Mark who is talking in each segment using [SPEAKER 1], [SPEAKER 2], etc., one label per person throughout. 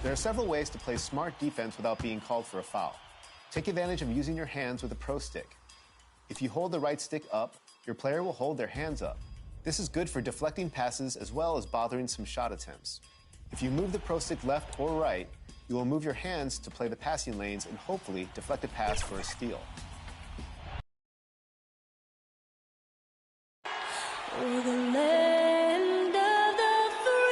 [SPEAKER 1] There are several ways to play smart defense without being called for a foul. Take advantage of using your hands with a pro stick. If you hold the right stick up, your player will hold their hands up. This is good for deflecting passes as well as bothering some shot attempts. If you move the pro stick left or right, you will move your hands to play the passing lanes and hopefully deflect a pass for a steal.
[SPEAKER 2] Oh, the land of the free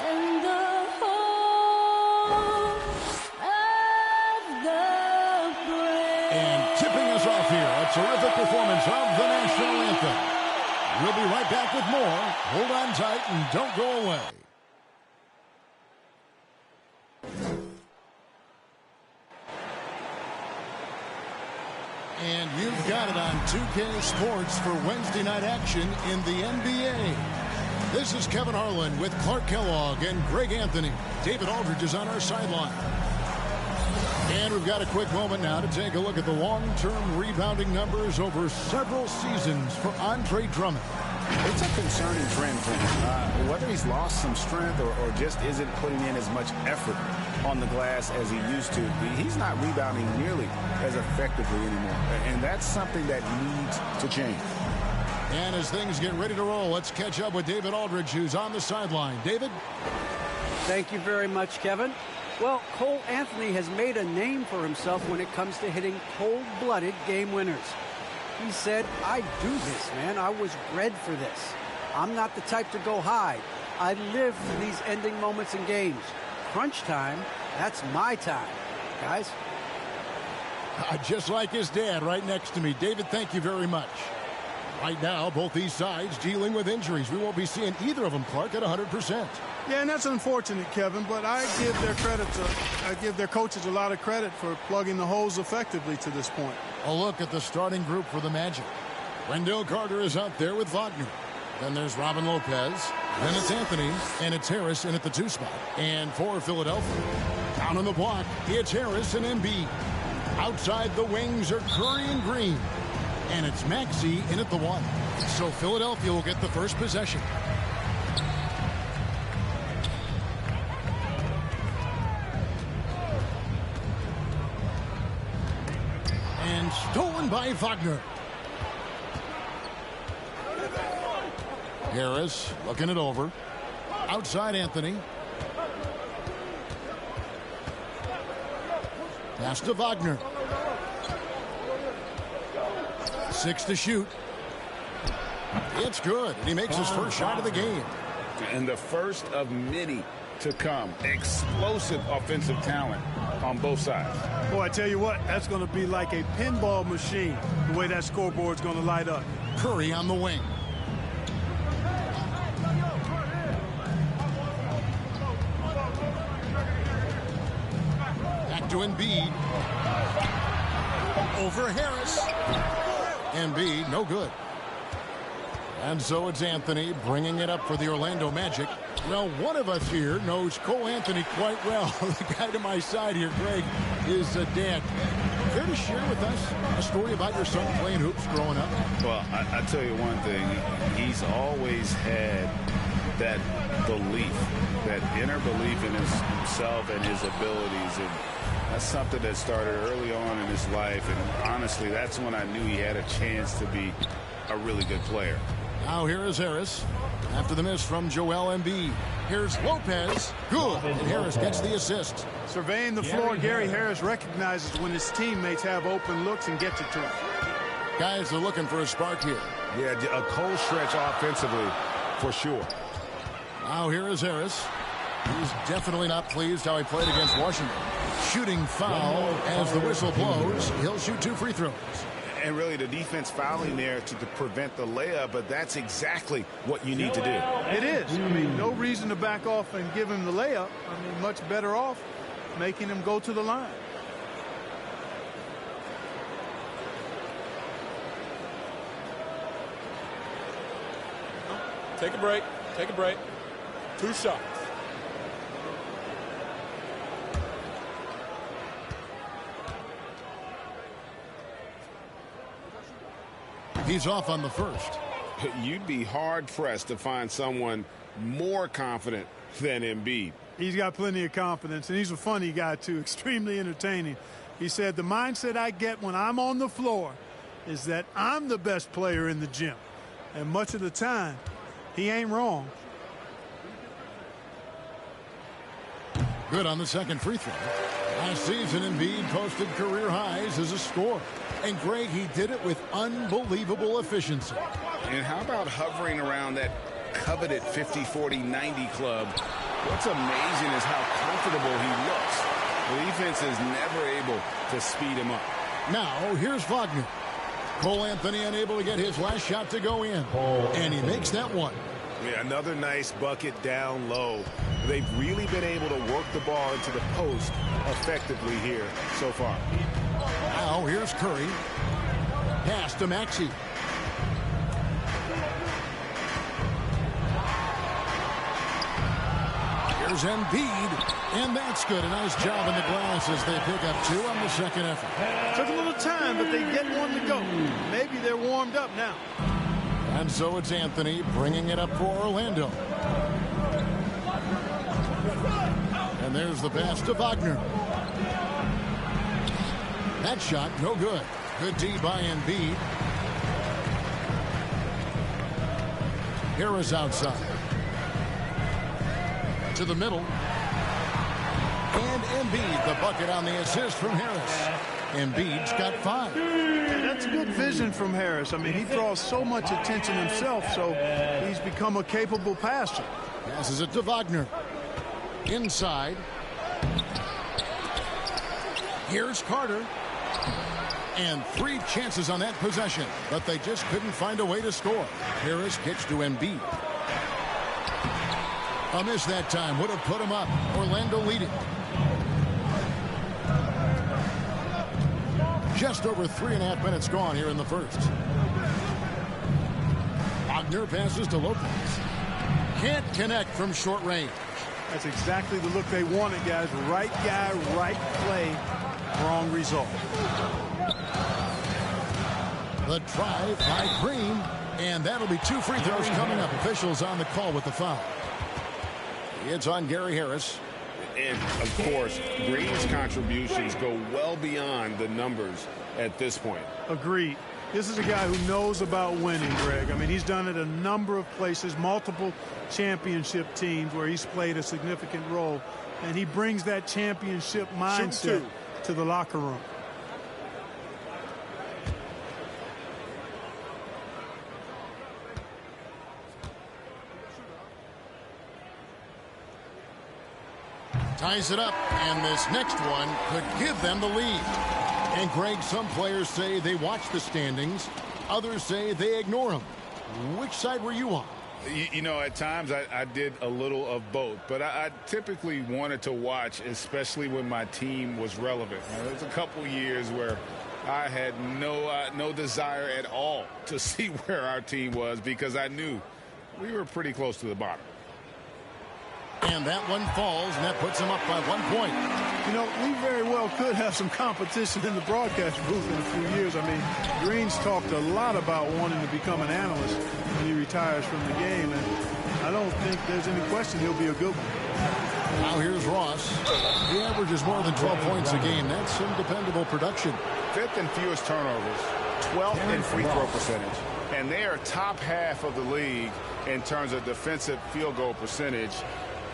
[SPEAKER 2] and the home of the brave.
[SPEAKER 3] And tipping us off here, a terrific performance of the national anthem. We'll be right back with more. Hold on tight and don't go away. And you've got it on 2K Sports for Wednesday night action in the NBA. This is Kevin Harlan with Clark Kellogg and Greg Anthony. David Aldridge is on our sideline. And we've got a quick moment now to take a look at the long-term rebounding numbers over several seasons for Andre Drummond.
[SPEAKER 4] It's a concerning trend for him. Whether he's lost some strength or just isn't putting in as much effort on the glass as he used to, he's not rebounding nearly as effectively anymore. And that's something that needs to change.
[SPEAKER 3] And as things get ready to roll, let's catch up with David Aldridge, who's on the sideline. David?
[SPEAKER 5] Thank you very much, Kevin. Well, Cole Anthony has made a name for himself when it comes to hitting cold-blooded game winners. He said, I do this, man. I was bred for this. I'm not the type to go hide. I live for these ending moments in games. Crunch time, that's my time. Guys?
[SPEAKER 3] Just like his dad right next to me. David, thank you very much. Right now, both these sides dealing with injuries. We won't be seeing either of them, Clark, at 100%.
[SPEAKER 6] Yeah, and that's unfortunate, Kevin, but I give their coaches a lot of credit for plugging the holes effectively to this point.
[SPEAKER 3] A look at the starting group for the Magic. Wendell Carter is out there with Wagner. Then there's Robin Lopez. Then it's Anthony, and it's Harris in at the 2 spot. And for Philadelphia, down on the block, it's Harris and Embiid. Outside the wings are Curry and Green. And it's Maxey in at the 1. So Philadelphia will get the first possession. And stolen by Wagner. Harris looking it over. Outside Anthony. Pass to Wagner. 6 to shoot. It's good. And he makes his first shot of the game.
[SPEAKER 4] And the first of many to come. Explosive offensive talent on both sides.
[SPEAKER 6] Boy, I tell you what, that's going to be like a pinball machine, the way that scoreboard's going to light up.
[SPEAKER 3] Curry on the wing. Back to Embiid. Over Harris. Embiid, no good. And so it's Anthony bringing it up for the Orlando Magic. Well, one of us here knows Cole Anthony quite well. The guy to my side here, Greg, is a dad. Care to share with us a story about your son playing hoops growing up?
[SPEAKER 4] Well, I tell you one thing. He's always had that belief, that inner belief in himself and his abilities. And that's something that started early on in his life. And honestly, that's when I knew he had a chance to be a really good player.
[SPEAKER 3] Now here is Harris. After the miss from Joel Embiid. Here's Lopez. Good. And Harris gets the assist.
[SPEAKER 6] Surveying the floor, Gary Harris recognizes when his teammates have open looks and gets it to him.
[SPEAKER 3] Guys are looking for a spark here.
[SPEAKER 4] Yeah, a cold stretch offensively for sure.
[SPEAKER 3] Now here is Harris. He's definitely not pleased how he played against Washington. Shooting foul as the whistle blows. He'll shoot 2 free throws.
[SPEAKER 4] And really the defense fouling there to prevent the layup, but that's exactly what you need to do.
[SPEAKER 6] It is. I mean, no reason to back off and give him the layup. I mean, much better off making him go to the line.
[SPEAKER 7] Take a break. Take a break. 2 shots.
[SPEAKER 3] He's off on the first.
[SPEAKER 4] You'd be hard-pressed to find someone more confident than Embiid.
[SPEAKER 6] He's got plenty of confidence, and he's a funny guy, too, extremely entertaining. He said, the mindset I get when I'm on the floor is that I'm the best player in the gym. And much of the time, he ain't wrong.
[SPEAKER 3] Good on the second free throw. Last season, Embiid posted career highs as a scorer. And, Greg, he did it with unbelievable efficiency.
[SPEAKER 4] And how about hovering around that coveted 50-40-90 club? What's amazing is how comfortable he looks. The defense is never able to speed him up.
[SPEAKER 3] Now, here's Wagner. Cole Anthony unable to get his last shot to go in. And he makes that one.
[SPEAKER 8] Yeah, another nice bucket down low. They've really been able to work the ball into the post effectively here so far.
[SPEAKER 3] Now, here's Curry. Pass to Maxey. Here's Embiid, and that's good. A nice job in the glass as they pick up 2 on the second effort.
[SPEAKER 6] Took a little time, but they get one to go. Maybe they're warmed up now.
[SPEAKER 3] And so it's Anthony bringing it up for Orlando. And there's the pass to Wagner. That shot, no good. Good D by Embiid. Harris outside. To the middle. And Embiid, the bucket on the assist from Harris. Embiid's got 5.
[SPEAKER 6] Yeah, that's good vision from Harris. I mean, he draws so much attention himself, so he's become a capable passer.
[SPEAKER 3] Passes it to Wagner. Inside. Here's Carter. And 3 chances on that possession, but they just couldn't find a way to score. Harris kicks to Embiid. A miss that time would have put him up. Orlando leading. Just over 3.5 minutes gone here in the first. Wagner passes to Lopez. Can't connect from short range.
[SPEAKER 6] That's exactly the look they wanted, guys. Right guy, right play, wrong result.
[SPEAKER 3] The drive by Green, and that'll be 2 free throws coming up. Officials on the call with the foul. It's on Gary Harris.
[SPEAKER 4] And, of course, Green's contributions go well beyond the numbers at this point.
[SPEAKER 6] Agreed. This is a guy who knows about winning, Greg. I mean, he's done it a number of places, multiple championship teams where he's played a significant role. And he brings that championship mindset to the locker room.
[SPEAKER 3] Ties it up, and this next one could give them the lead. And, Greg, some players say they watch the standings. Others say they ignore them. Which side were you on?
[SPEAKER 4] You know, at times I did a little of both, but I typically wanted to watch, especially when my team was relevant. There was a couple years where I had no desire at all to see where our team was because I knew we were pretty close to the bottom.
[SPEAKER 3] And that one falls, and that puts them up by 1 point.
[SPEAKER 6] You know, we very well could have some competition in the broadcast booth in a few years. I mean, Green's talked a lot about wanting to become an analyst when he retires from the game, and I don't think there's any question he'll be a good one.
[SPEAKER 3] Now here's Ross. He averages more than 12 points a game. That's some dependable production.
[SPEAKER 4] 5th in fewest turnovers, 12th in free throw percentage, and they are top half of the league in terms of defensive field goal percentage.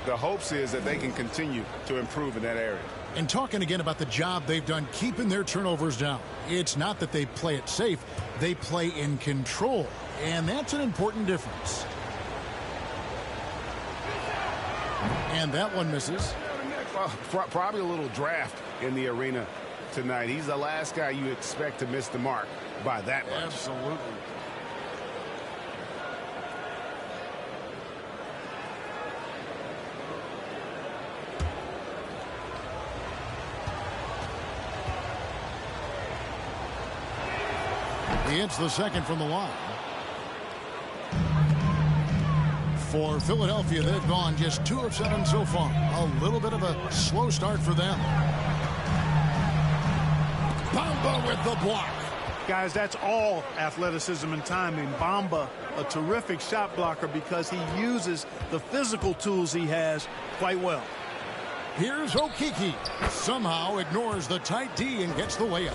[SPEAKER 4] The hopes is that they can continue to improve in that area.
[SPEAKER 3] And talking again about the job they've done keeping their turnovers down. It's not that they play it safe. They play in control. And that's an important difference. And that one misses.
[SPEAKER 4] Well, probably a little draft in the arena tonight. He's the last guy you expect to miss the mark by that much.
[SPEAKER 3] Absolutely. He hits the second from the line. For Philadelphia, they've gone just 2 of 7 so far. A little bit of a slow start for them. Bamba with the block.
[SPEAKER 6] Guys, that's all athleticism and timing. Bamba, a terrific shot blocker because he uses the physical tools he has quite well.
[SPEAKER 3] Here's Okeke. Somehow ignores the tight D and gets the layup.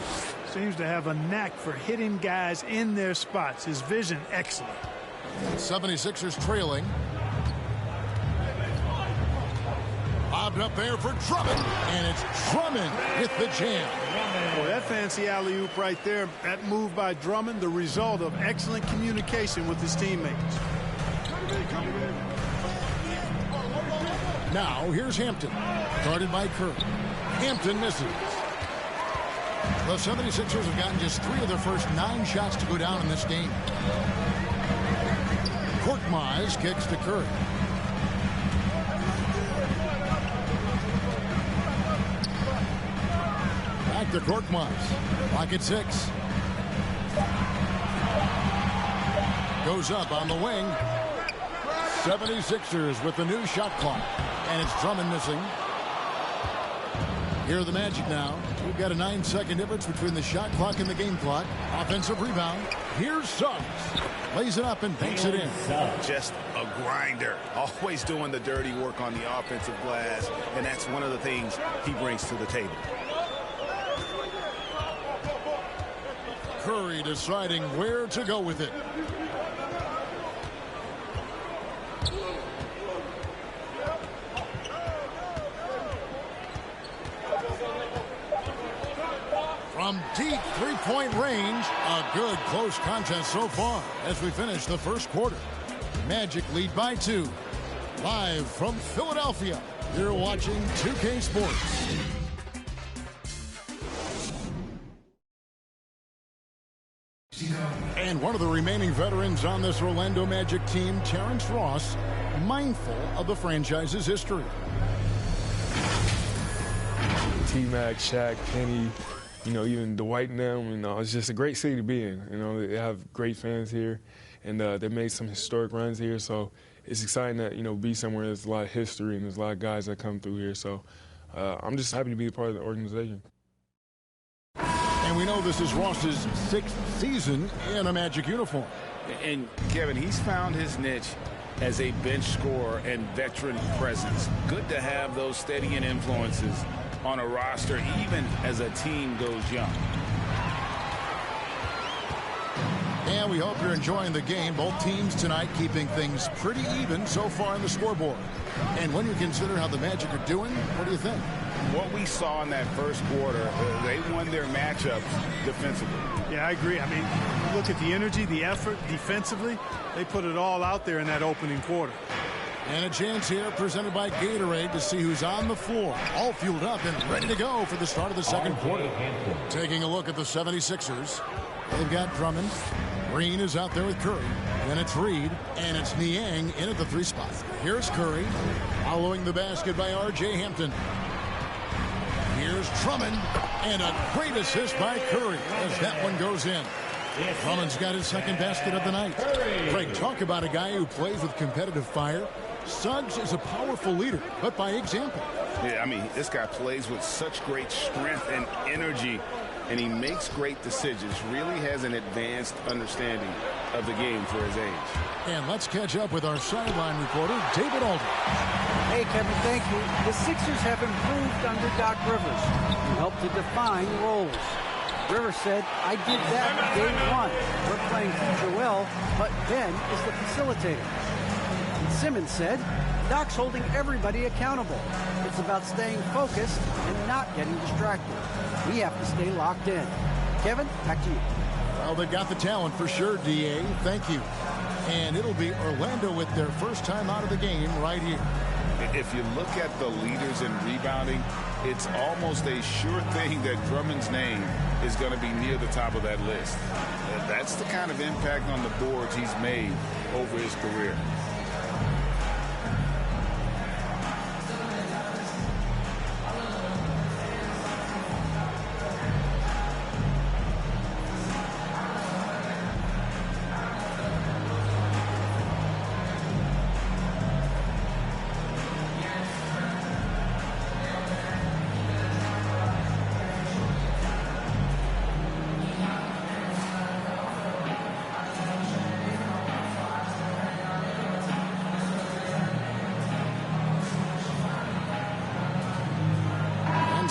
[SPEAKER 6] Seems to have a knack for hitting guys in their spots. His vision, excellent.
[SPEAKER 3] 76ers trailing. Lobbed up there for Drummond, and it's Drummond with the jam.
[SPEAKER 6] Boy, that fancy alley-oop right there, that move by Drummond, the result of excellent communication with his teammates.
[SPEAKER 3] Now, here's Hampton, guarded by Curry. Hampton misses. The 76ers have gotten just 3 of their first 9 shots to go down in this game. Korkmaz kicks to Curry. Back to Korkmaz. Clock at 6. Goes up on the wing. 76ers with the new shot clock. And it's Drummond missing. Here are the Magic now. We've got a 9-second difference between the shot clock and the game clock. Offensive rebound. Here's Suggs. Lays it up and banks it in.
[SPEAKER 8] Just a grinder. Always doing the dirty work on the offensive glass. And that's one of the things he brings to the table.
[SPEAKER 3] Curry deciding where to go with it. From deep three-point range, a good close contest so far as we finish the first quarter. Magic lead by 2. Live from Philadelphia, you're watching 2K Sports. And one of the remaining veterans on this Orlando Magic team, Terrence Ross, mindful of the franchise's history.
[SPEAKER 9] T-Mac, Shaq, Penny, you know, even Dwight and them, you know, it's just a great city to be in. You know, they have great fans here, and they made some historic runs here, so it's exciting that, you know, be somewhere there's a lot of history and there's a lot of guys that come through here. So I'm just happy to be a part of the organization.
[SPEAKER 3] And we know this is Ross's 6th season in a Magic uniform.
[SPEAKER 4] And, Kevin, he's found his niche as a bench scorer and veteran presence. Good to have those steadying influences on a roster, even as a team goes young.
[SPEAKER 3] And we hope you're enjoying the game. Both teams tonight keeping things pretty even so far on the scoreboard. And when you consider how the Magic are doing, what do you think?
[SPEAKER 4] What we saw in that first quarter, they won their matchups defensively.
[SPEAKER 6] Yeah, I agree. I mean, look at the energy, the effort defensively. They put it all out there in that opening quarter.
[SPEAKER 3] And a chance here presented by Gatorade to see who's on the floor. All fueled up and ready to go for the start of the second quarter. Taking a look at the 76ers. They've got Drummond. Green is out there with Curry. Then it's Reed. And it's Niang in at the 3 spot. Here's Curry. Following the basket by R.J. Hampton. Here's Drummond. And a great assist by Curry as that one goes in. Drummond's got his second basket of the night. Greg, talk about a guy who plays with competitive fire. Suggs is a powerful leader, but by example.
[SPEAKER 4] Yeah, I mean, this guy plays with such great strength and energy, and he makes great decisions. Really has an advanced understanding of the game for his age.
[SPEAKER 3] And let's catch up with our sideline reporter, David Aldridge.
[SPEAKER 5] Hey, Kevin, thank you. The Sixers have improved under Doc Rivers, who helped to define roles. Rivers said, I did that day one. We're playing future well, but Ben is the facilitator. And Simmons said, Doc's holding everybody accountable. It's about staying focused and not getting distracted. We have to stay locked in. Kevin, back to you.
[SPEAKER 3] Well, they've got the talent for sure, D.A. Thank you. And it'll be Orlando with their first time out of the game right here.
[SPEAKER 4] If you look at the leaders in rebounding, it's almost a sure thing that Drummond's name is going to be near the top of that list. That's the kind of impact on the boards he's made over his career.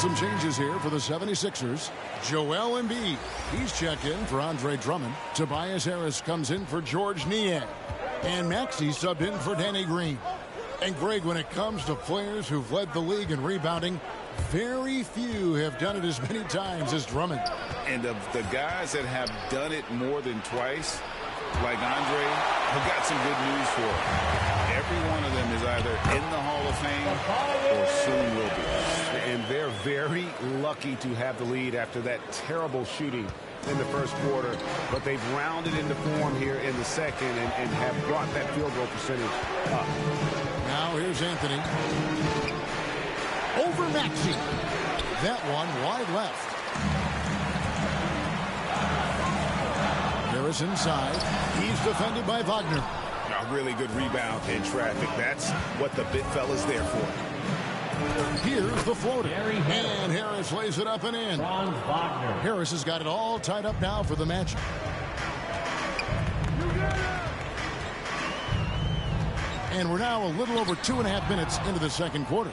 [SPEAKER 3] some changes here for the 76ers. Joel Embiid, he's checked in for Andre Drummond. Tobias Harris comes in for George Niang. And Maxey subbed in for Danny Green. And Greg, when it comes to players who've led the league in rebounding, very few have done it as many times as Drummond.
[SPEAKER 4] And of the guys that have done it more than twice, like Andre, I've got some good news for him. Every one of them is either in the Hall of Fame or soon will be.
[SPEAKER 8] And they're very lucky to have the lead after that terrible shooting in the first quarter. But they've rounded into form here in the second and have brought that field goal percentage up.
[SPEAKER 3] Now here's Anthony. Over Maxey. That one wide left. Harris inside. He's defended by Wagner.
[SPEAKER 8] A really good rebound in traffic. That's what the big fella's there for.
[SPEAKER 3] Here's the floater. And Harris lays it up and in. Harris has got it all tied up now for the Magic. And we're now a little over 2.5 minutes into the second quarter.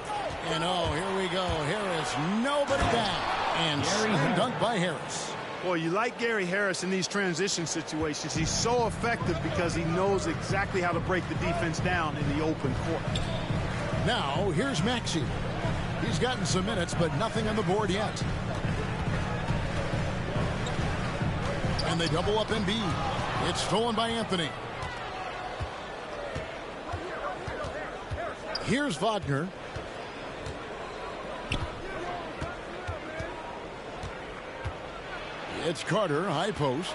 [SPEAKER 3] And oh, here we go. Harris, nobody down. And slam dunk by Harris.
[SPEAKER 6] Boy, you like Gary Harris in these transition situations. He's so effective because he knows exactly how to break the defense down in the open court.
[SPEAKER 3] Now, here's Maxey. He's gotten some minutes, but nothing on the board yet. And they double up Embiid. It's stolen by Anthony. Here's Wagner. It's Carter, high post.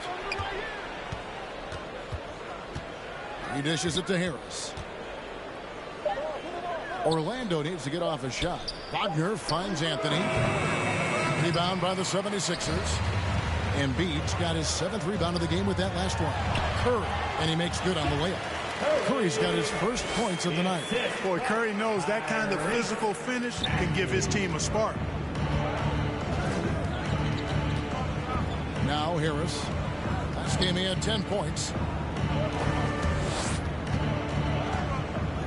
[SPEAKER 3] He dishes it to Harris. Orlando needs to get off a shot. Wagner finds Anthony. Rebound by the 76ers. Embiid's got his 7th rebound of the game with that last one. Curry, and he makes good on the layup. Curry's got his first points of the night.
[SPEAKER 6] Boy, Curry knows that kind of physical finish can give his team a spark.
[SPEAKER 3] Now Harris. Last game he had 10 points.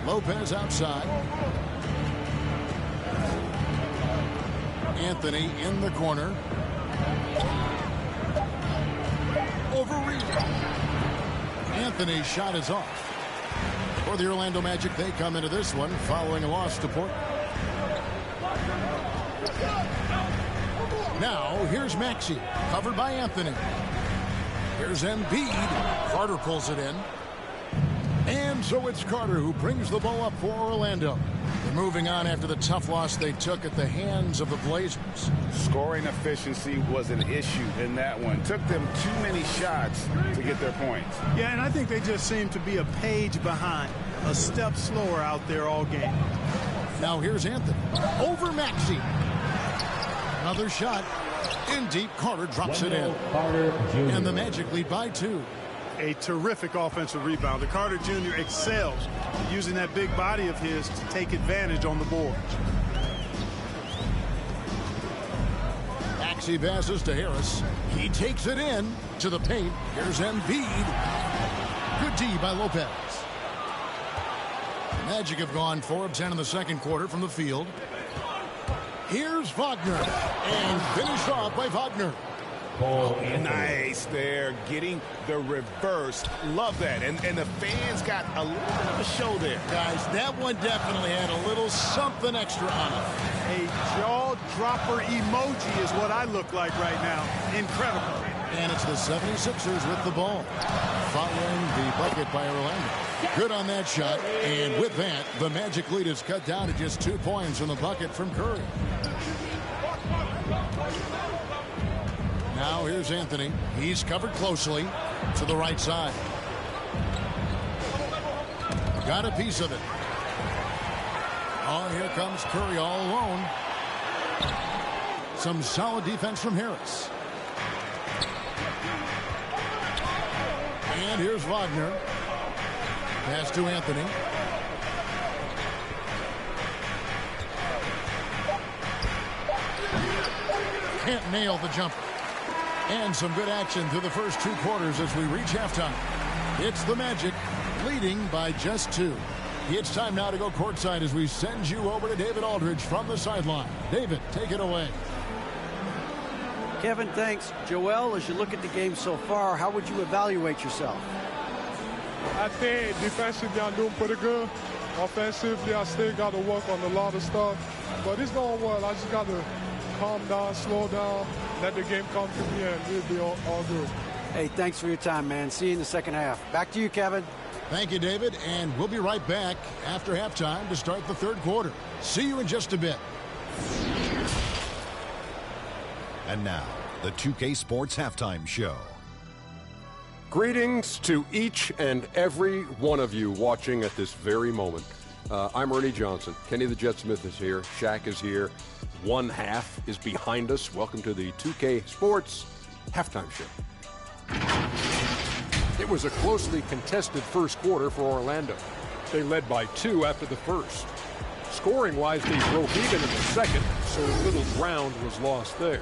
[SPEAKER 3] Lopez outside. Anthony in the corner. Over Reed. Anthony's shot is off. For the Orlando Magic, they come into this one following a loss to Portland. Now, here's Maxey, covered by Anthony. Here's Embiid. Carter pulls it in. And so it's Carter who brings the ball up for Orlando. They're moving on after the tough loss they took at the hands of the Blazers.
[SPEAKER 4] Scoring efficiency was an issue in that one. Took them too many shots to get their points.
[SPEAKER 6] Yeah, and I think they just seem to be a page behind, a step slower out there all game.
[SPEAKER 3] Now here's Anthony. Over Maxey. Another shot. In deep, Carter drops it in. And the Magic lead by 2.
[SPEAKER 6] A terrific offensive rebounder. Carter Jr. excels using that big body of his to take advantage on the board.
[SPEAKER 3] Maxey passes to Harris. He takes it in to the paint. Here's Embiid. Good D by Lopez. The Magic have gone 4 of 10 in the second quarter from the field. Here's Wagner. And finished off by Wagner.
[SPEAKER 8] Nice there, getting the reverse. Love that. And the fans got a little bit of a show there.
[SPEAKER 3] Guys, that one definitely had a little something extra on it.
[SPEAKER 6] A jaw-dropper emoji is what I look like right now. Incredible.
[SPEAKER 3] And it's the 76ers with the ball. Following the bucket by Orlando. Good on that shot. And with that, the Magic lead is cut down to just 2 points from the bucket from Curry. Now here's Anthony. He's covered closely to the right side. Got a piece of it. Oh, here comes Curry all alone. Some solid defense from Harris. And here's Wagner. Pass to Anthony. Can't nail the jumper. And some good action through the first 2 quarters as we reach halftime. It's the Magic leading by just 2. It's time now to go courtside as we send you over to David Aldridge from the sideline. David, take it away.
[SPEAKER 5] Kevin, thanks. Joel, as you look at the game so far, how would you evaluate yourself?
[SPEAKER 7] I think defensively I'm doing pretty good. Offensively, I still got to work on a lot of stuff. But it's going well. I just got to calm down, slow down, let the game come to me, and we'll be all good.
[SPEAKER 5] Hey, thanks for your time, man. See you in the second half. Back to you, Kevin.
[SPEAKER 3] Thank you, David, and we'll be right back after halftime to start the third quarter. See you in just a bit.
[SPEAKER 10] And now, the 2K Sports Halftime Show.
[SPEAKER 11] Greetings to each and every one of you watching at this very moment. I'm Ernie Johnson. Kenny the Jet Smith is here. Shaq is here. One half is behind us. Welcome to the 2K Sports Halftime Show. It was a closely contested first quarter for Orlando. They led by 2 after the first. Scoring-wise, they broke even in the second, so little ground was lost there.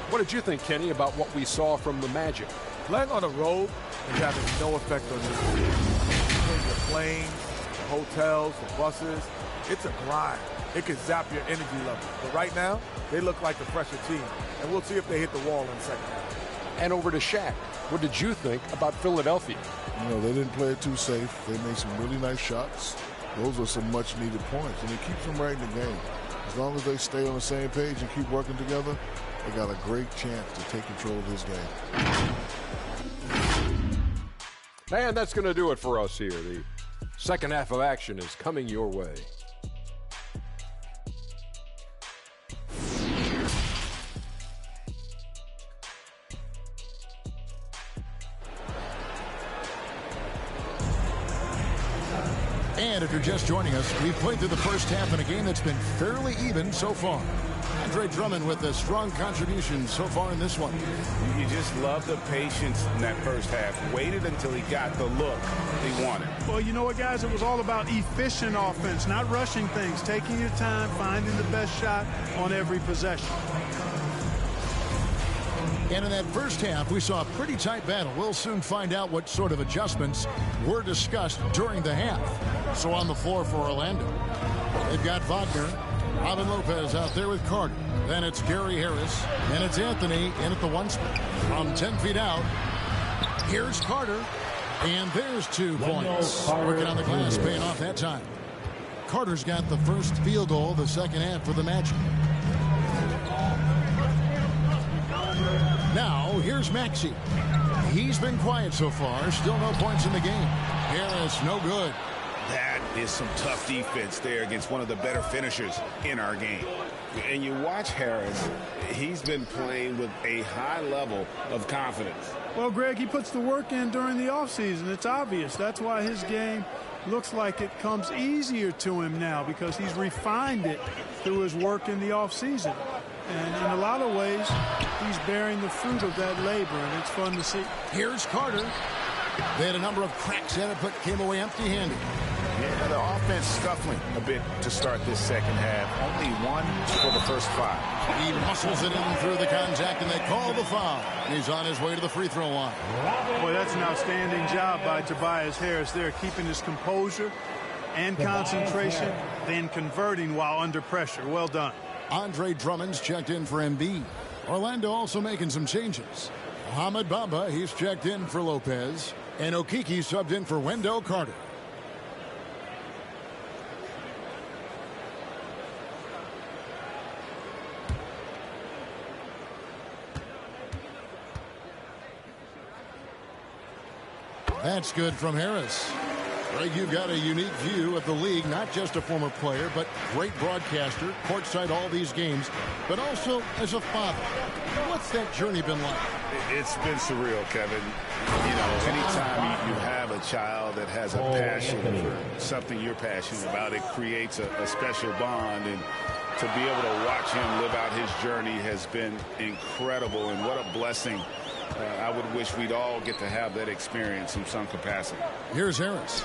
[SPEAKER 11] What did you think, Kenny, about what we saw from the Magic?
[SPEAKER 12] Playing on the road is having no effect on you. Between the planes, the hotels, the buses, it's a grind. It can zap your energy level. But right now, they look like the fresher team, and we'll see if they hit the wall in the second half.
[SPEAKER 11] And over to Shaq. What did you think about Philadelphia?
[SPEAKER 13] You know, they didn't play it too safe. They made some really nice shots. Those are some much-needed points, and it keeps them right in the game. As long as they stay on the same page and keep working together, they got a great chance to take control of this game.
[SPEAKER 11] And that's going to do it for us here. The second half of action is coming your way.
[SPEAKER 3] And if you're just joining us, we've played through the first half in a game that's been fairly even so far. Andre Drummond with a strong contribution so far in this one.
[SPEAKER 4] You just love the patience in that first half. Waited until he got the look he wanted.
[SPEAKER 6] Well, you know what, guys? It was all about efficient offense, not rushing things, taking your time, finding the best shot on every possession.
[SPEAKER 3] And in that first half, we saw a pretty tight battle. We'll soon find out what sort of adjustments were discussed during the half. So on the floor for Orlando, they've got Wagner, Robin Lopez out there with Carter. Then it's Gary Harris, and it's Anthony in at the 1 spot. From 10 feet out, here's Carter, and there's 2 points. Working on the glass, paying off that time. Carter's got the first field goal of the second half for the Magic. Now, here's Maxey. He's been quiet so far. Still no points in the game. Harris, no good.
[SPEAKER 4] That is some tough defense there against one of the better finishers in our game. And you watch Harris, he's been playing with a high level of confidence.
[SPEAKER 6] Well, Greg, he puts the work in during the offseason. It's obvious. That's why his game looks like it comes easier to him now, because he's refined it through his work in the offseason. And in a lot of ways, he's bearing the fruit of that labor, and it's fun to see.
[SPEAKER 3] Here's Carter. They had a number of cracks at it, but came away empty-handed.
[SPEAKER 4] Yeah, the offense scuffling a bit to start this second half. Only 1 for the first 5.
[SPEAKER 3] He muscles it in through the contact, and they call the foul. He's on his way to the free throw line.
[SPEAKER 6] Boy, that's an outstanding job by Tobias Harris there, keeping his composure and concentration, then converting while under pressure. Well done.
[SPEAKER 3] Andre Drummond's checked in for Embiid. Orlando also making some changes. Mohamed Bamba, he's checked in for Lopez. And Okeke subbed in for Wendell Carter. That's good from Harris. Greg, you've got a unique view of the league, not just a former player, but great broadcaster, courtside all these games, but also as a father. What's that journey been like?
[SPEAKER 4] It's been surreal, Kevin. You know, anytime you have a child that has a passion for something you're passionate about, it creates a special bond. And to be able to watch him live out his journey has been incredible. And what a blessing. I would wish we'd all get to have that experience in some capacity.
[SPEAKER 3] Here's Harris.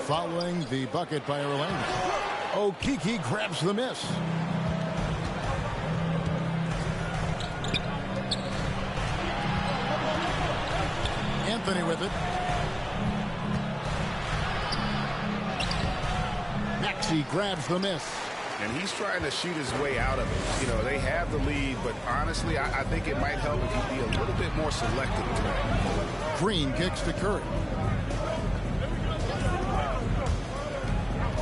[SPEAKER 3] Following the bucket by Orlando. Okeke grabs the miss. Anthony with it. Maxey grabs the miss.
[SPEAKER 4] And he's trying to shoot his way out of it. You know, they have the lead, but honestly, I think it might help if he'd be a little bit more selective tonight.
[SPEAKER 3] Green kicks to Curry.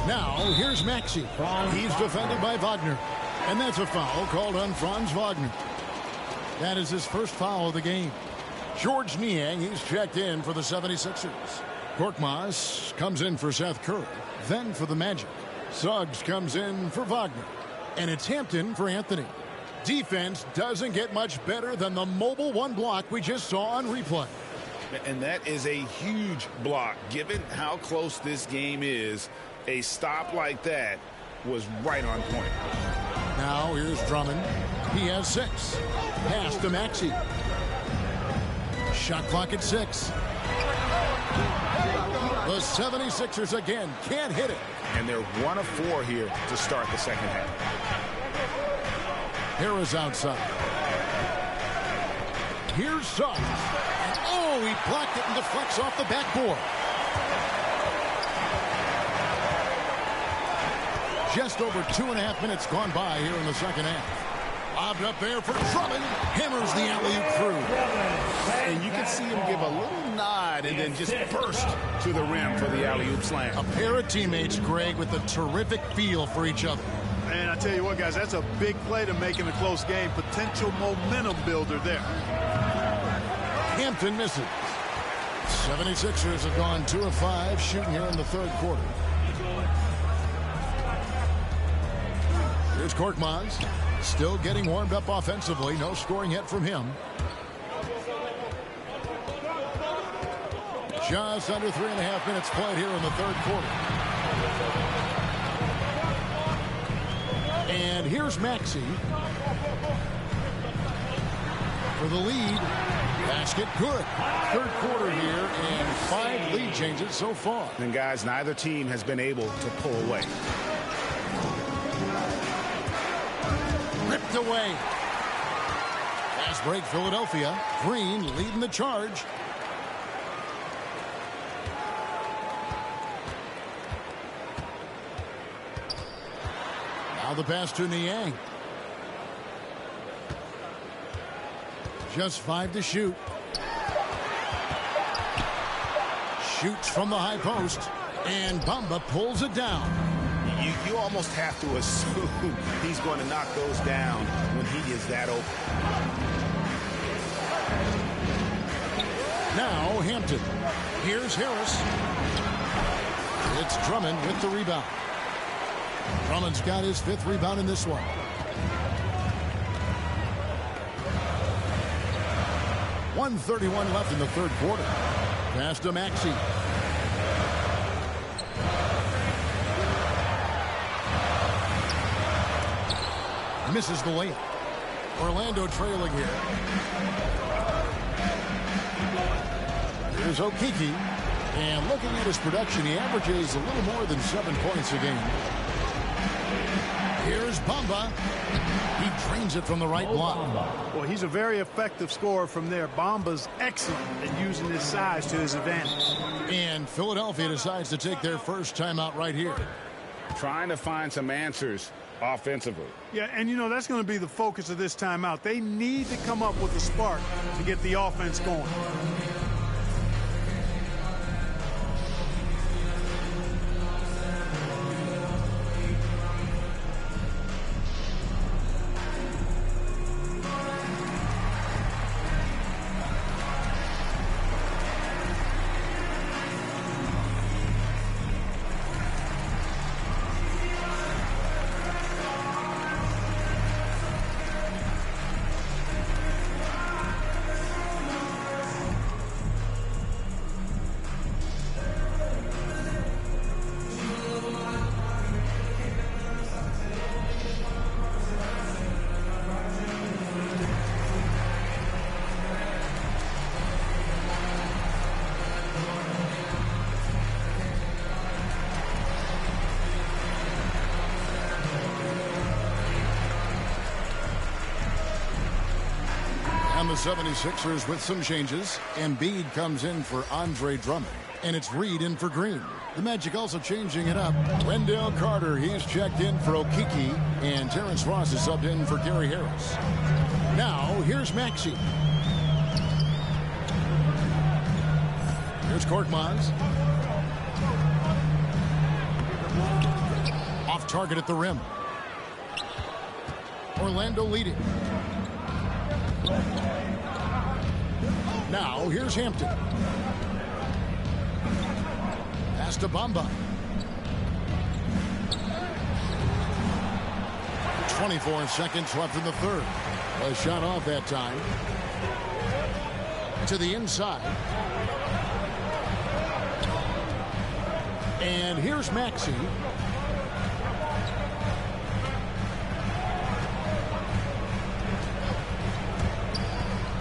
[SPEAKER 3] Now, here's Maxey. He's defended by Wagner. And that's a foul called on Franz Wagner. That is his first foul of the game. George Niang, he's checked in for the 76ers. Korkmaz comes in for Seth Curry. Then for the Magic, Suggs comes in for Wagner. And it's Hampton for Anthony. Defense doesn't get much better than the mobile one block we just saw on replay.
[SPEAKER 4] And that is a huge block. Given how close this game is, a stop like that was right on point.
[SPEAKER 3] Now here's Drummond. He has 6. Pass to Maxey. Shot clock at 6. The 76ers again can't hit it.
[SPEAKER 4] And they're 1 of 4 here to start the second half.
[SPEAKER 3] Harris outside. Here's Suggs. And oh, he blocked it and deflects off the backboard. Just over 2.5 minutes gone by here in the second half. Lobbed up there for Drummond. Hammers the alley-oop through.
[SPEAKER 4] And you can see him give a little nod and then just burst to the rim for the alley-oop slam.
[SPEAKER 3] A pair of teammates, Greg, with a terrific feel for each other.
[SPEAKER 6] And I tell you what, guys, that's a big play to make in a close game. Potential momentum builder there.
[SPEAKER 3] Hampton misses. 76ers have gone 2 of 5 shooting here in the third quarter. Here's Korkmaz. Still getting warmed up offensively. No scoring yet from him. Just under 3.5 minutes played here in the third quarter. And here's Maxey for the lead. Basket good. Third quarter here and 5 lead changes so far.
[SPEAKER 4] And guys, neither team has been able to pull away.
[SPEAKER 3] Ripped away. Fast break Philadelphia. Green leading the charge. Now the pass to Niang. Just 5 to shoot. Shoots from the high post. And Bamba pulls it down.
[SPEAKER 4] You almost have to assume he's going to knock those down when he is that open.
[SPEAKER 3] Now Hampton. Here's Harris. It's Drummond with the rebound. Drummond's got his 5th rebound in this one. .131 left in the third quarter. Pass to Maxey. Misses the layup. Orlando trailing here. Here's Okeke. And looking at his production, he averages a little more than 7 points a game. Here's Bamba. He drains it from the right block.
[SPEAKER 6] Well, he's a very effective scorer from there. Bamba's excellent at using his size to his advantage.
[SPEAKER 3] And Philadelphia decides to take their first timeout right here.
[SPEAKER 4] Trying to find some answers offensively.
[SPEAKER 6] Yeah, and you know, that's going to be the focus of this timeout. They need to come up with a spark to get the offense going.
[SPEAKER 3] The 76ers with some changes. Embiid comes in for Andre Drummond. And it's Reed in for Green. The Magic also changing it up. Wendell Carter, he's checked in for Okeke, and Terrence Ross is subbed in for Gary Harris. Now, here's Maxey. Here's Korkmaz. Off target at the rim. Orlando leading. Now, here's Hampton. Pass to Bamba. 24 seconds left in the third. A shot off that time. To the inside. And here's Maxey.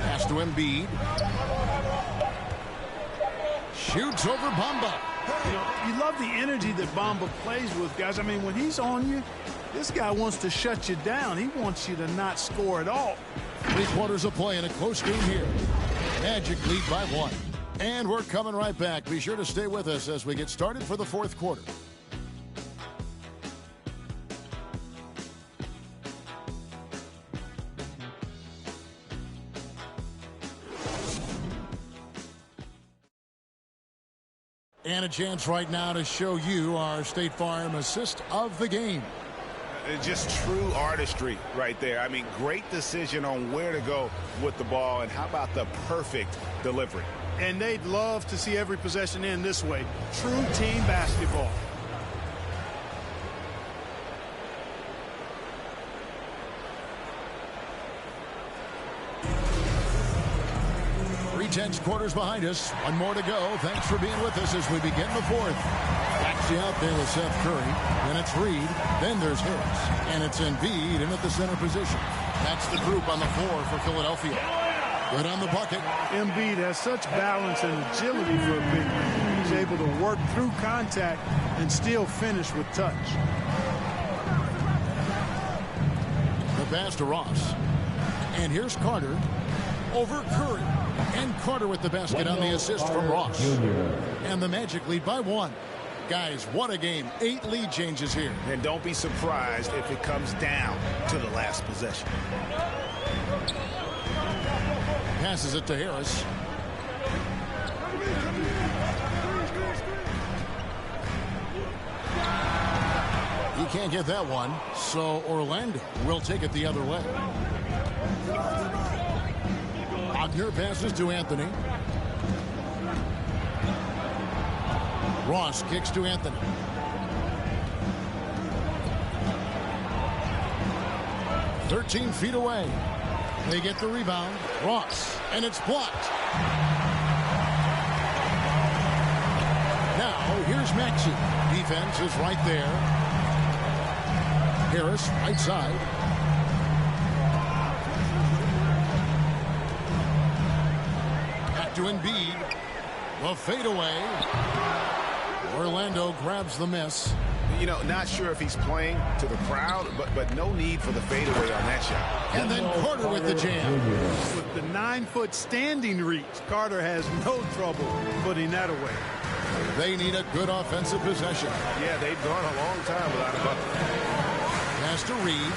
[SPEAKER 3] Pass to Embiid. Shoots over Bamba.
[SPEAKER 6] You know, you love the energy that Bamba plays with, guys. I mean, when he's on you, this guy wants to shut you down. He wants you to not score at all.
[SPEAKER 3] 3 quarters of play in a close game here. Magic lead by 1. And we're coming right back. Be sure to stay with us as we get started for the fourth quarter. And a chance right now to show you our State Farm assist of the game.
[SPEAKER 4] Just true artistry right there. I mean, great decision on where to go with the ball, and how about the perfect delivery?
[SPEAKER 6] And they'd love to see every possession end this way. True team basketball.
[SPEAKER 3] Tense quarters behind us. One more to go. Thanks for being with us as we begin the fourth. Actually out there with Seth Curry. Then it's Reed. Then there's Harris. And it's Embiid in at the center position. That's the group on the floor for Philadelphia. Good on the bucket.
[SPEAKER 6] Embiid has such balance and agility for a big man. He's able to work through contact and still finish with touch.
[SPEAKER 3] The pass to Ross. And here's Carter over Curry. And Carter with the basket on the assist from Ross. And the Magic lead by 1. Guys, what a game. 8 lead changes here.
[SPEAKER 4] And don't be surprised if it comes down to the last possession.
[SPEAKER 3] Passes it to Harris. He can't get that one, so Orlando will take it the other way. Wagner passes to Anthony. Ross kicks to Anthony. "13 feet away. They get the rebound. Ross, and it's blocked. Now, here's Maxey. Defense is right there. Harris, right side. To Embiid. The fadeaway. Orlando grabs the miss.
[SPEAKER 4] You know, not sure if he's playing to the crowd, but no need for the fadeaway on that shot.
[SPEAKER 3] And then Carter with the jam.
[SPEAKER 6] With the 9-foot standing reach, Carter has no trouble putting that away.
[SPEAKER 3] They need a good offensive possession.
[SPEAKER 4] Yeah, they've gone a long time without a bucket.
[SPEAKER 3] Pass to Reed.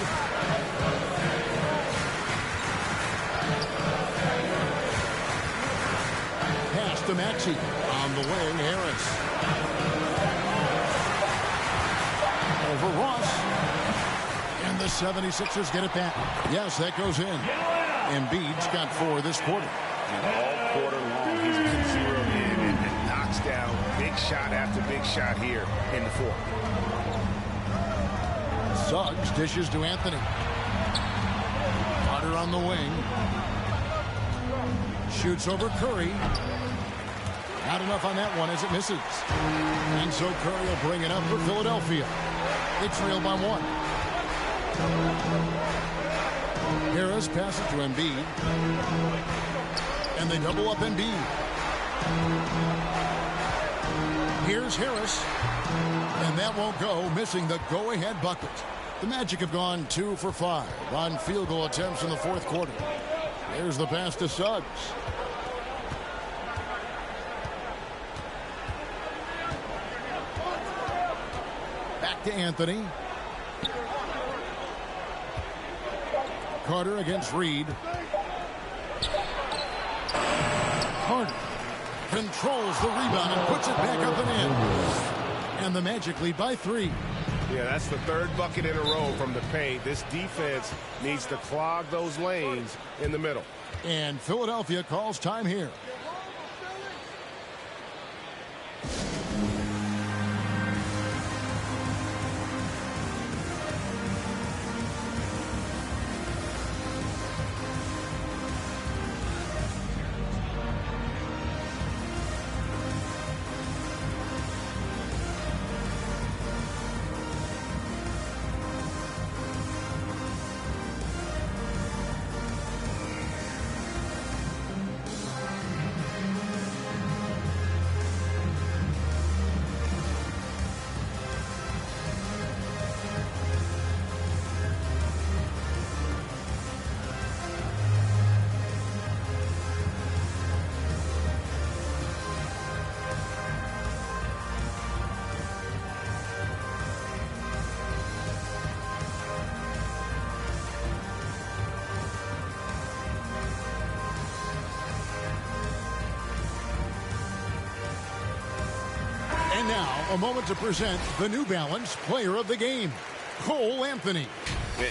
[SPEAKER 3] To Maxey. On the wing, Harris. Over Ross. And the 76ers get it back. Yes, that goes in. Embiid's got 4 this quarter.
[SPEAKER 4] And all quarter long, he's been zeroed in and knocks down big shot after big shot here in the fourth.
[SPEAKER 3] Suggs dishes to Anthony. Carter on the wing. Shoots over Curry. Not enough on that one as it misses. And so Curry will bring it up for Philadelphia. They trail by 1. Harris passes to Embiid. And they double up Embiid. Here's Harris. And that won't go, missing the go-ahead bucket. The Magic have gone 2 for 5 on field goal attempts in the fourth quarter. There's the pass to Suggs. Back to Anthony. Carter against Reed. Carter controls the rebound and puts it back up and in. And the Magic lead by 3.
[SPEAKER 8] Yeah, that's the third bucket in a row from the paint. This defense needs to clog those lanes in the middle.
[SPEAKER 3] And Philadelphia calls time here. And now, a moment to present the New Balance Player of the Game, Cole Anthony.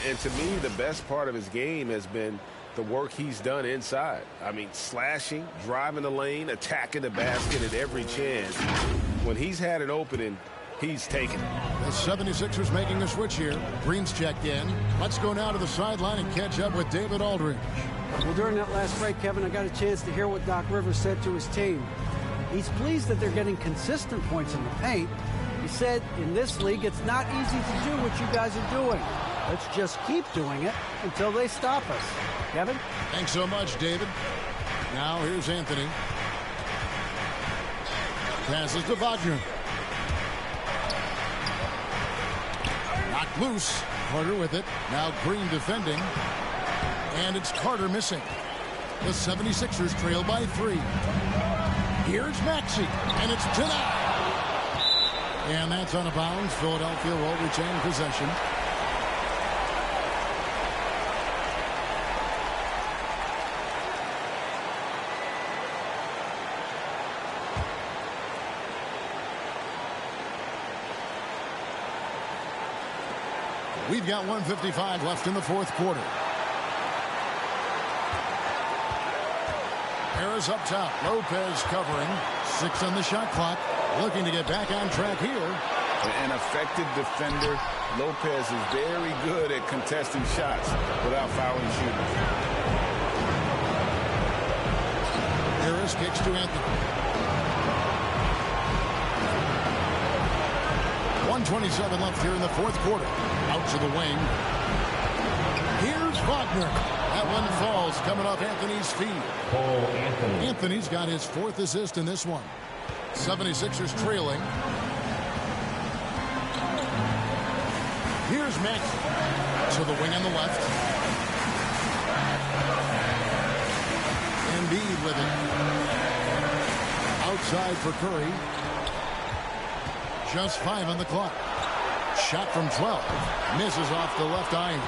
[SPEAKER 8] And to me, the best part of his game has been the work he's done inside. I mean, slashing, driving the lane, attacking the basket at every chance. When he's had an opening, he's taken it.
[SPEAKER 3] The 76ers making a switch here. Green's checked in. Let's go now to the sideline and catch up with David Aldridge.
[SPEAKER 5] Well, during that last break, Kevin, I got a chance to hear what Doc Rivers said to his team. He's pleased that they're getting consistent points in the paint. He said, in this league, it's not easy to do what you guys are doing. Let's just keep doing it until they stop us. Kevin?
[SPEAKER 3] Thanks so much, David. Now here's Anthony. Passes to Wagner. Knocked loose. Carter with it. Now Green defending. And it's Carter missing. The 76ers trail by 3. Here's Maxey, and it's denied. And that's out of bounds. Philadelphia will retain possession. We've got 1:55 left in the fourth quarter. Harris up top. Lopez covering. 6 on the shot clock. Looking to get back on track here.
[SPEAKER 4] An effective defender. Lopez is very good at contesting shots without fouling shooters.
[SPEAKER 3] Harris kicks to Anthony. 1:27 left here in the fourth quarter. Out to the wing. Here's Wagner. That one falls coming off Anthony's feet. Anthony's got his 4th assist in this one. 76ers trailing. Here's Maxey. To the wing on the left. Embiid with it. Outside for Curry. Just 5 on the clock. Shot from 12. Misses off the left iron.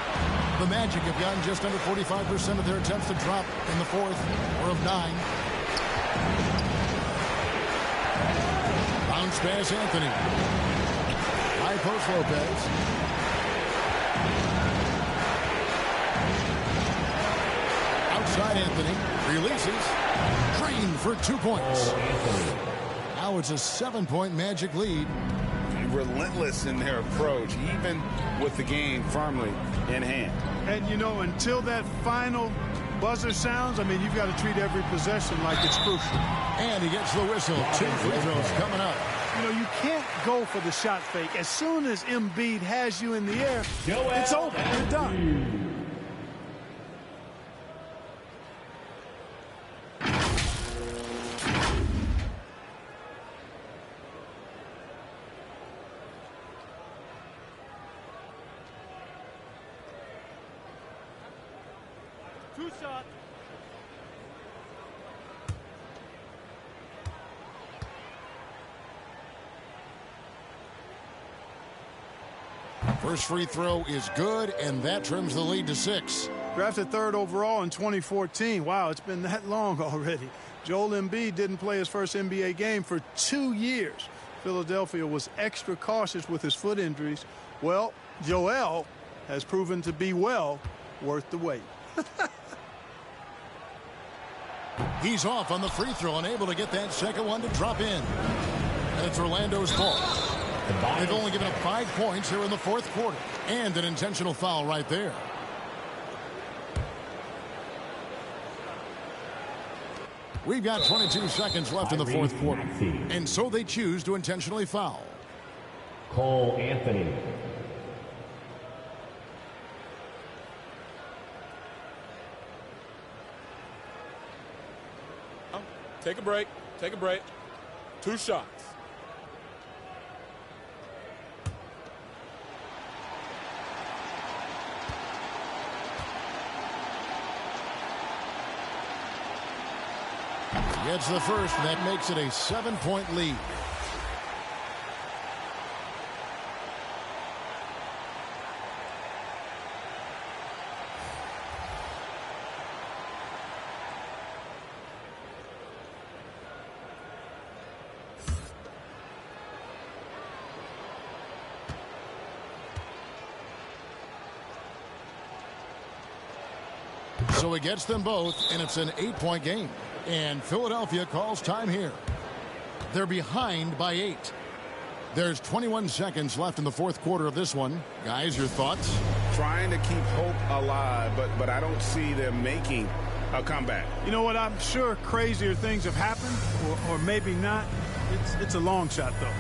[SPEAKER 3] The Magic have gotten just under 45% of their attempts to drop in the fourth, or of 9. Bounce pass Anthony. High post Lopez. Outside Anthony. Releases. Green for 2 points. Now it's a 7-point Magic lead.
[SPEAKER 4] Relentless in their approach, even with the game firmly in hand.
[SPEAKER 6] And, you know, until that final buzzer sounds, I mean, you've got to treat every possession like it's crucial.
[SPEAKER 3] And he gets the whistle. 2 free throws coming up.
[SPEAKER 6] You know, you can't go for the shot fake. As soon as Embiid has you in the air, it's over. You're done.
[SPEAKER 14] Two shots.
[SPEAKER 3] First free throw is good, and that trims the lead to 6.
[SPEAKER 6] Drafted 3rd overall in 2014. Wow, it's been that long already. Joel Embiid didn't play his first NBA game for 2 years. Philadelphia was extra cautious with his foot injuries. Well, Joel has proven to be well worth the wait.
[SPEAKER 3] He's off on the free throw, unable to get that second one to drop in. And it's Orlando's fault. They've only given up 5 points here in the 4th quarter. And an intentional foul right there. We've got 22 seconds left in the 4th quarter. And so they choose to intentionally foul.
[SPEAKER 15] Cole Anthony.
[SPEAKER 11] Take a break. Take a break. 2 shots.
[SPEAKER 3] Gets the first, and that makes it a 7-point lead. So he gets them both, and it's an 8-point game. And Philadelphia calls time here. They're behind by 8. There's 21 seconds left in the 4th quarter of this one. Guys, your thoughts?
[SPEAKER 4] Trying to keep hope alive, but I don't see them making a comeback.
[SPEAKER 6] You know what? I'm sure crazier things have happened, or maybe not. It's a long shot, though.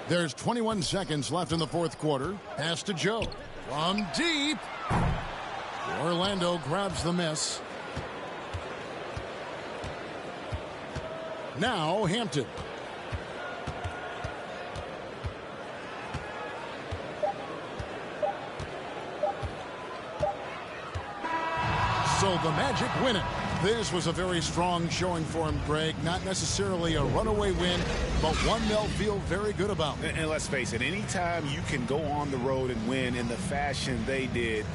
[SPEAKER 3] There's 21 seconds left in the 4th quarter. Pass to Joe. From deep. Orlando grabs the miss. Now Hampton. So the Magic win it. This was a very strong showing for him, Greg. Not necessarily a runaway win, but one they'll feel very good about.
[SPEAKER 4] And let's face it, anytime you can go on the road and win in the fashion they did,